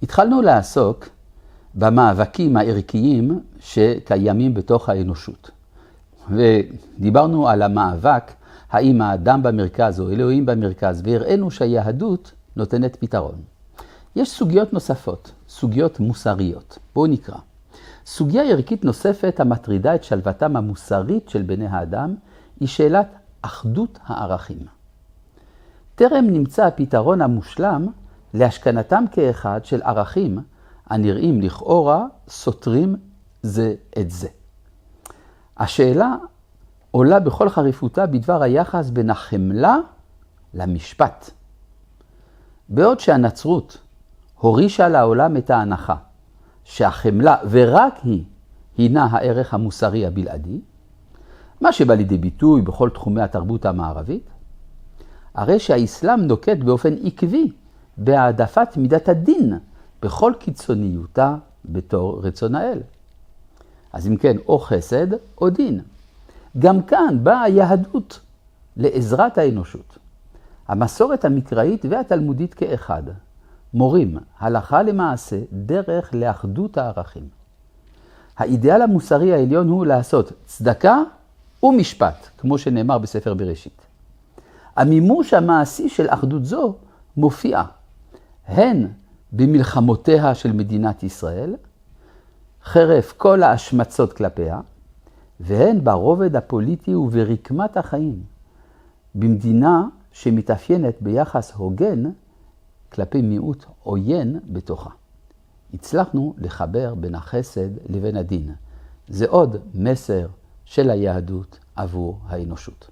התחלנו לעסוק במאבקים הערכיים שקיימים בתוך האנושות. ודיברנו על המאבק, האם האדם במרכז או אלוהים במרכז, והראינו שהיהדות נותנת פתרון. יש סוגיות נוספות, סוגיות מוסריות. בואו נקרא. סוגיה ערכית נוספת המטרידה את שלוותם המוסרית של בני האדם, היא שאלת אחדות הערכים. טרם נמצא הפתרון המושלם להשכנתם כאחד של ערכים הנראים לכאורה סותרים זה את זה. השאלה עולה בכל חריפותה בדבר היחס בין החמלה למשפט. בעוד שהנצרות הורישה לעולם את ההנחה שהחמלה ורק היא הינה הערך המוסרי הבלעדי, מה שבא לידי ביטוי בכל תחומי התרבות המערבית, הרי שהאסלאם נוקט באופן עקבי בהעדפת מידת הדין בכל קיצוניותה בתור רצון האל. אז אם כן, או חסד או דין. גם כאן באה היהדות לעזרת האנושות. המסורת המקראית והתלמודית כאחד מורים הלכה למעשה דרך לאחדות הערכים. האידאל המוסרי העליון הוא לעשות צדקה ומשפט, כמו שנאמר בספר בראשית. המימוש המעשי של אחדות זו מופיע הן במלחמותיה של מדינת ישראל, חרף כל ההשמצות כלפיה, והן ברובד הפוליטי וברקמת החיים, במדינה שמתאפיינת ביחס הוגן כלפי מיעוט עוין בתוכה. הצלחנו לחבר בין החסד לבין הדין. זה עוד מסר של היהדות עבור האנושות.